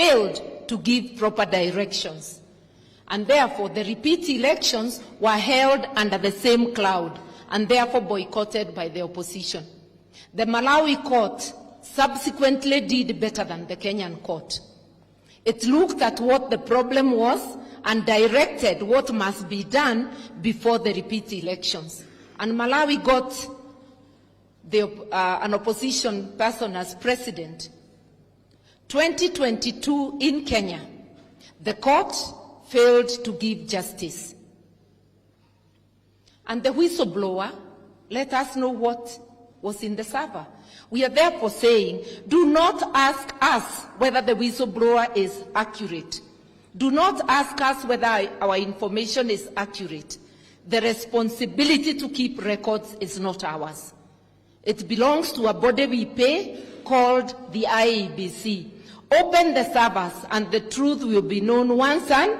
failed to give proper directions. And therefore, the repeat elections were held under the same cloud and therefore boycotted by the opposition. The Malawi court subsequently did better than the Kenyan court. It looked at what the problem was and directed what must be done before the repeat elections. And Malawi got an opposition person as president. 2022 in Kenya, the court failed to give justice. And the whistleblower let us know what was in the server. We are therefore saying, do not ask us whether the whistleblower is accurate. Do not ask us whether our information is accurate. The responsibility to keep records is not ours. It belongs to a body we pay called the IEBC. Open the servers and the truth will be known once and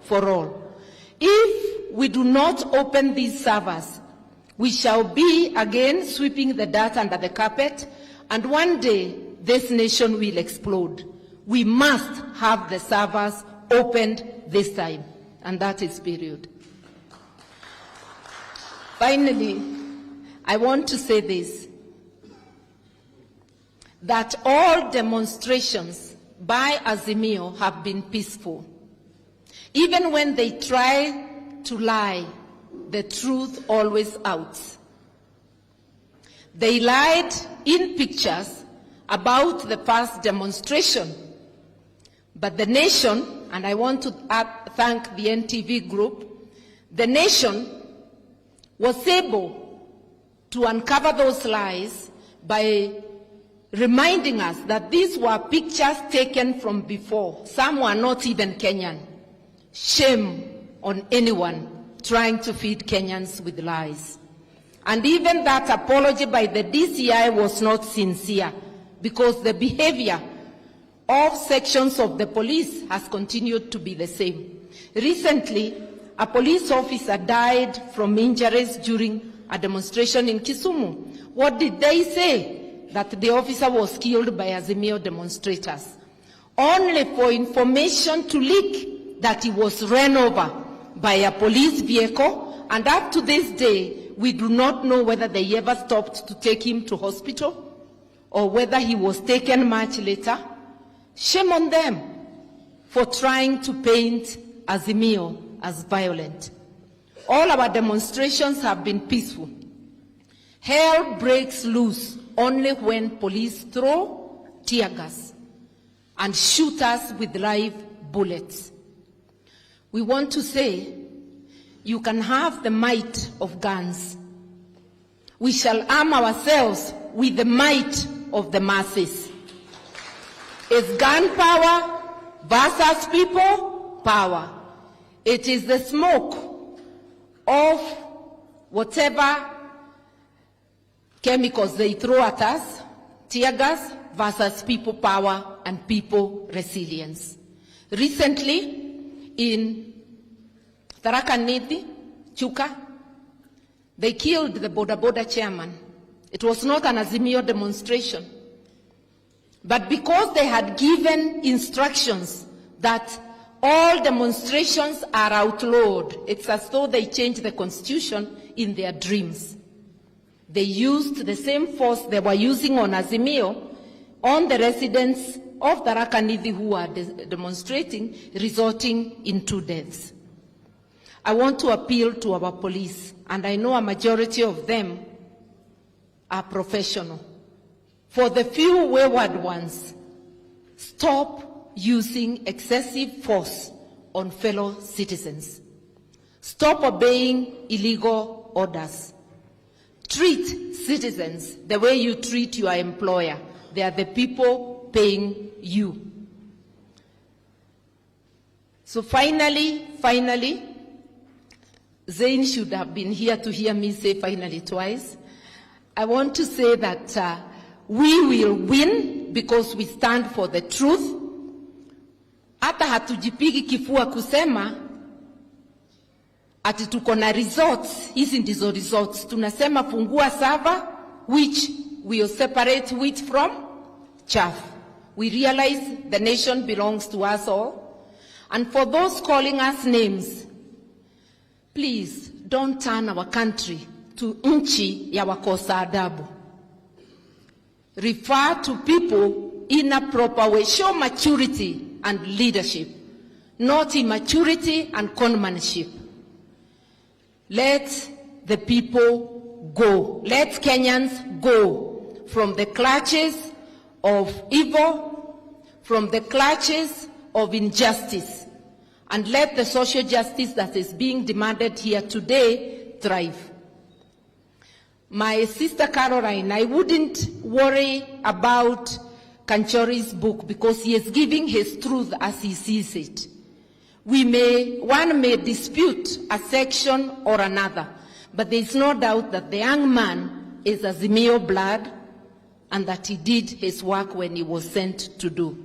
for all. If we do not open these servers, we shall be again sweeping the dirt under the carpet, and one day this nation will explode. We must have the servers opened this time, and that is period. Finally, I want to say this, that all demonstrations by Azimio have been peaceful. Even when they try to lie, the truth always out. They lied in pictures about the past demonstration, but the nation, and I want to thank the NTV group, the nation was able to uncover those lies by reminding us that these were pictures taken from before. Some were not even Kenyan. Shame on anyone trying to feed Kenyans with lies. And even that apology by the DCI was not sincere, because the behavior of sections of the police has continued to be the same. Recently, a police officer died from injuries during a demonstration in Kisumu. What did they say? That the officer was killed by Azimio demonstrators, only for information to leak that he was run over by a police vehicle, and up to this day, we do not know whether they ever stopped to take him to hospital or whether he was taken much later. Shame on them for trying to paint Azimio as violent. All our demonstrations have been peaceful. Hell breaks loose only when police throw tear gas and shoot us with live bullets. We want to say, you can have the might of guns. We shall arm ourselves with the might of the masses. It's gun power versus people power. It is the smoke of whatever chemicals they throw at us, tear gas versus people power and people resilience. Recently, in Tharaka Nithi, Chuka, they killed the Boda Boda chairman. It was not an Azimio demonstration. But because they had given instructions that all demonstrations are outlawed, it's as though they changed the constitution in their dreams. They used the same force they were using on Azimio on the residents of Tharaka Nithi who were demonstrating, resulting in 2 deaths. I want to appeal to our police, and I know a majority of them are professional. For the few wayward ones, stop using excessive force on fellow citizens. Stop obeying illegal orders. Treat citizens the way you treat your employer. They are the people paying you. So finally, Zain should have been here to hear me say finally twice. I want to say that we will win because we stand for the truth. Hata hatujipigi kifua kusema ati tuko na results. Hizi ndizo results. Tunasema fungua server which will separate wheat from chaff. We realize the nation belongs to us all. And for those calling us names, please don't turn our country to nchi ya wakosa adabu. Refer to people in a proper way. Show maturity and leadership, not immaturity and conmanship. Let the people go. Let Kenyans go from the clutches of evil, from the clutches of injustice, and let the social justice that is being demanded here today thrive. My sister Caroline, I wouldn't worry about Kanchori's book because he is giving his truth as he sees it. One may dispute a section or another, but there is no doubt that the young man is Azimio blood and that he did his work when he was sent to do.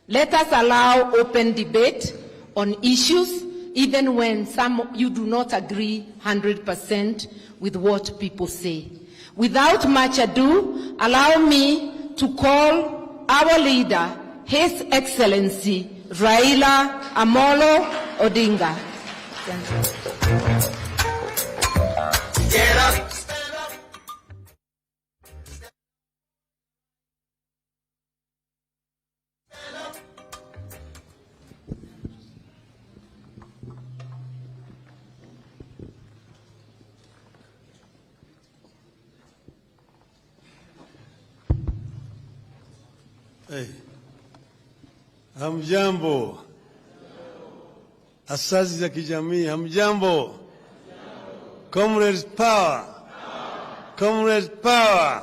Let us allow open debate on issues, even when you do not agree 100% with what people say. Without much ado, allow me to call our leader, His Excellency Raila Amolo Odinga. Get up. Hey. Hamjambo. Asasi za kijamii, hamjambo. Comrades power. Comrades power.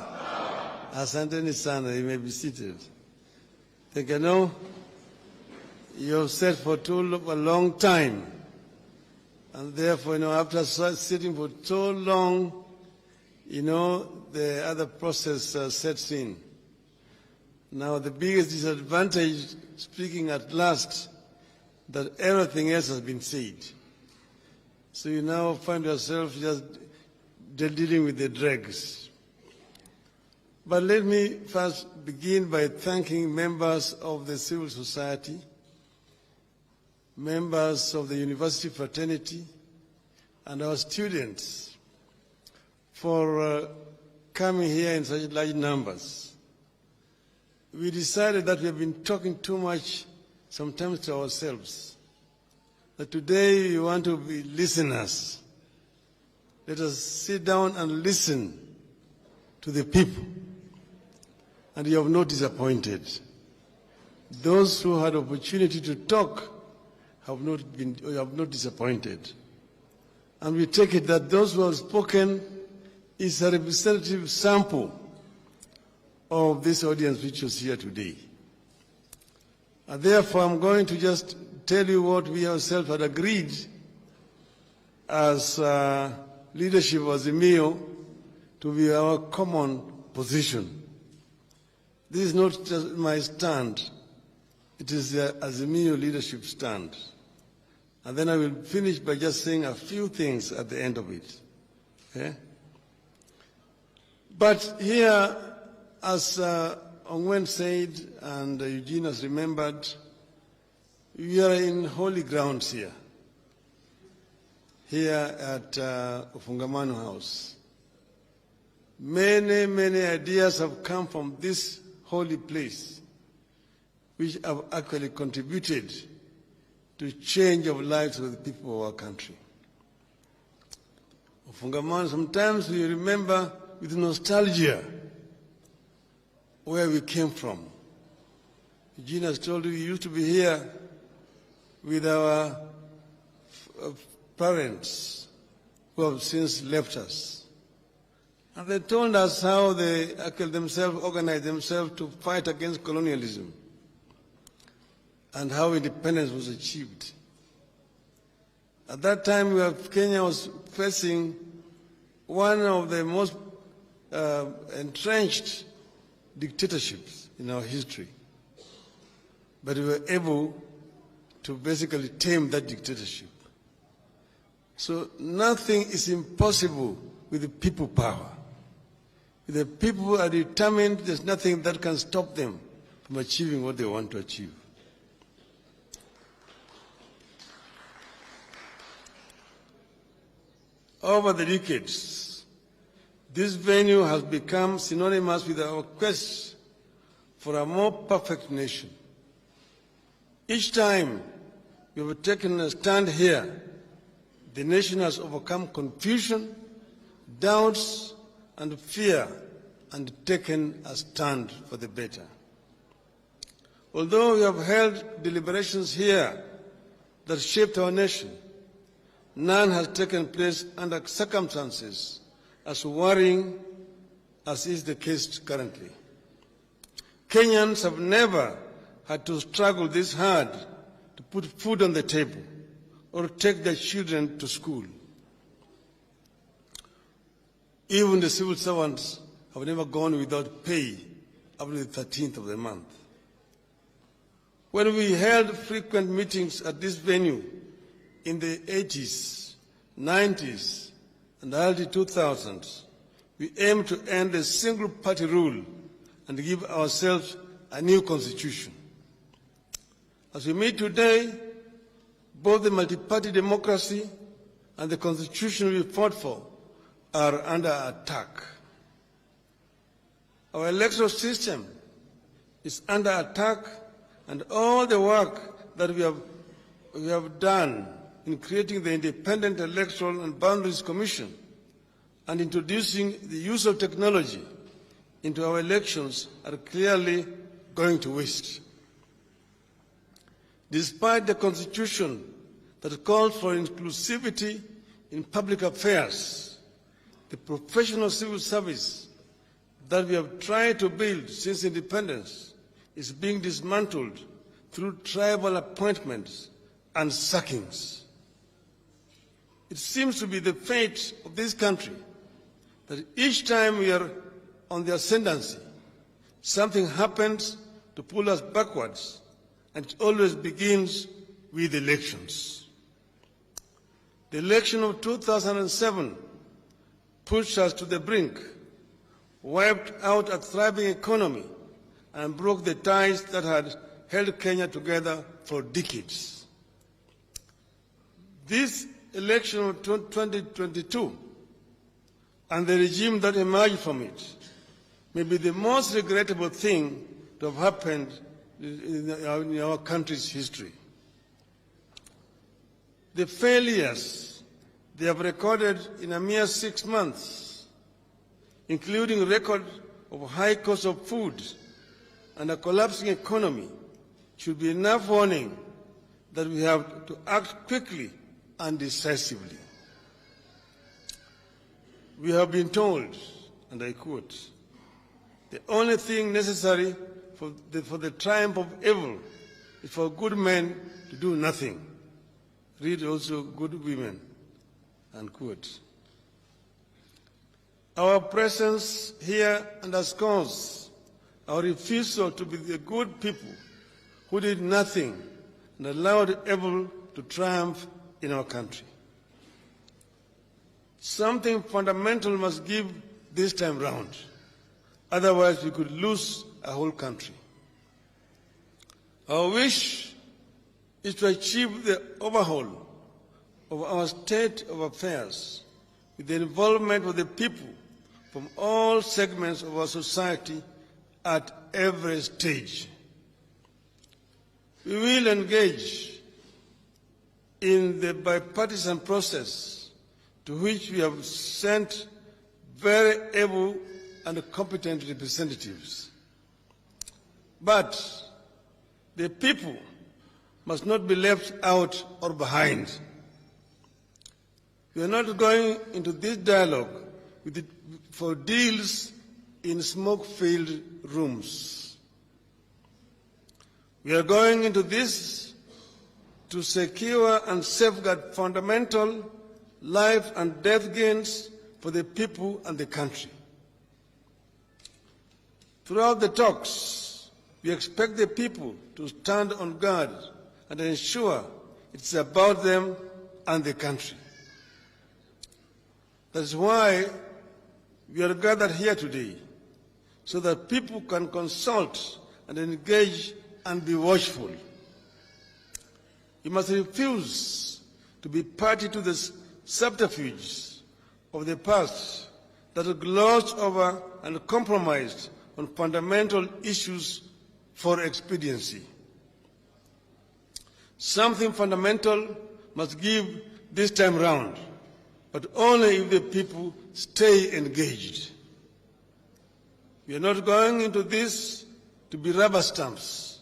Asanteni sana, you may be seated. Think you know, you have sat for a long time. And therefore, after sitting for so long, the other process sets in. Now, the biggest disadvantage, speaking at last, that everything else has been said. So you now find yourself just dealing with the dregs. But let me first begin by thanking members of the civil society, members of the university fraternity, and our students for coming here in such large numbers. We decided that we have been talking too much sometimes to ourselves, that today we want to be listeners. Let us sit down and listen to the people. And you have not disappointed. Those who had opportunity to talk have not disappointed. And we take it that those who have spoken is a representative sample of this audience which is here today. And therefore, I'm going to just tell you what we ourselves had agreed as leadership of Azimio to be our common position. This is not just my stand, it is the Azimio leadership stand. And then I will finish by just saying a few things at the end of it. Okay? But here, as Ongwen said, and Eugene has remembered, we are in holy grounds here at Fungua House. Many, many ideas have come from this holy place, which have actually contributed to change of lives of the people of our country. Fungua, sometimes we remember with nostalgia where we came from. Eugene has told you we used to be here with our parents who have since left us. And they told us how they organized themselves to fight against colonialism and how independence was achieved. At that time, Kenya was facing one of the most entrenched dictatorships in our history. But we were able to basically tame that dictatorship. So nothing is impossible with the people power. If the people are determined, there's nothing that can stop them from achieving what they want to achieve. Over the decades, this venue has become synonymous with our quest for a more perfect nation. Each time we have taken a stand here, the nation has overcome confusion, doubts, and fear, and taken a stand for the better. Although we have held deliberations here that shaped our nation, none has taken place under circumstances as worrying as is the case currently. Kenyans have never had to struggle this hard to put food on the table or take their children to school. Even the civil servants have never gone without pay up to the 13th of the month. When we held frequent meetings at this venue in the 80s, 90s, and early 2000s, we aimed to end the single-party rule and give ourselves a new constitution. As we meet today, both the multi-party democracy and the constitution we fought for are under attack. Our electoral system is under attack, and all the work that we have done in creating the Independent Electoral and Boundaries Commission and introducing the use of technology into our elections are clearly going to waste. Despite the Constitution that calls for inclusivity in public affairs, the professional civil service that we have tried to build since independence is being dismantled through tribal appointments and sackings. It seems to be the fate of this country that each time we are on the ascendancy, something happens to pull us backwards, and it always begins with elections. The election of 2007 pushed us to the brink, wiped out a thriving economy, and broke the ties that had held Kenya together for decades. This election of 2022 and the regime that emerged from it may be the most regrettable thing to have happened in our country's history. The failures they have recorded in a mere 6 months, including record of high cost of food and a collapsing economy, should be enough warning that we have to act quickly and decisively. We have been told, and I quote, "The only thing necessary for the triumph of evil is for good men to do nothing. Read also good women," unquote. Our presence here underscores our refusal to be the good people who did nothing and allowed evil to triumph in our country. Something fundamental must give this time round. Otherwise, we could lose a whole country. Our wish is to achieve the overhaul of our state of affairs with the involvement of the people from all segments of our society at every stage. We will engage in the bipartisan process to which we have sent very able and competent representatives. But the people must not be left out or behind. We are not going into this dialogue for deals in smoke-filled rooms. We are going into this to secure and safeguard fundamental life and death gains for the people and the country. Throughout the talks, we expect the people to stand on guard and ensure it's about them and the country. That's why we are gathered here today, so that people can consult and engage and be watchful. You must refuse to be party to the subterfuges of the past that are glossed over and compromised on fundamental issues for expediency. Something fundamental must give this time round, but only if the people stay engaged. We are not going into this to be rubber stamps.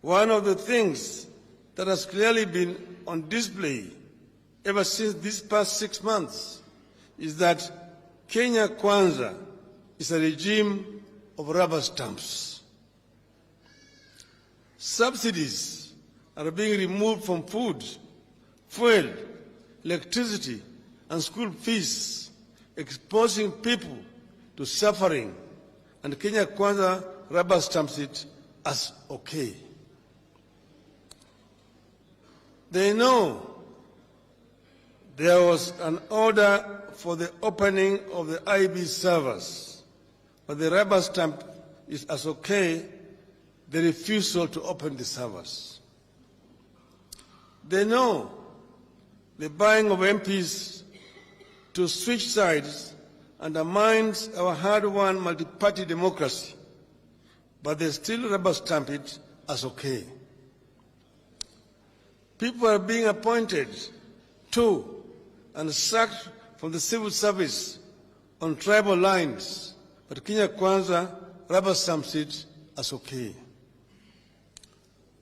One of the things that has clearly been on display ever since these past 6 months is that Kenya Kwanza is a regime of rubber stamps. Subsidies are being removed from food, fuel, electricity, and school fees, exposing people to suffering, and Kenya Kwanza rubber stamps it as okay. They know there was an order for the opening of the IB servers, but the rubber stamp is as okay the refusal to open the servers. They know the buying of MPs to switch sides undermines our hard-won multi-party democracy, but they still rubber stamp it as okay. People are being appointed to and sacked from the civil service on tribal lines, but Kenya Kwanza rubber stamps it as okay.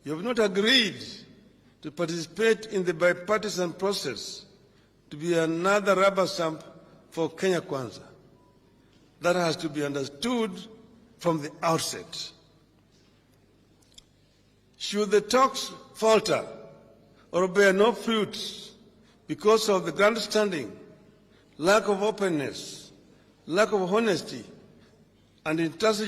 You have not agreed to participate in the bipartisan process to be another rubber stamp for Kenya Kwanza. That has to be understood from the outset. Should the talks falter or bear no fruit because of the grandstanding, lack of openness, lack of honesty, and intransigence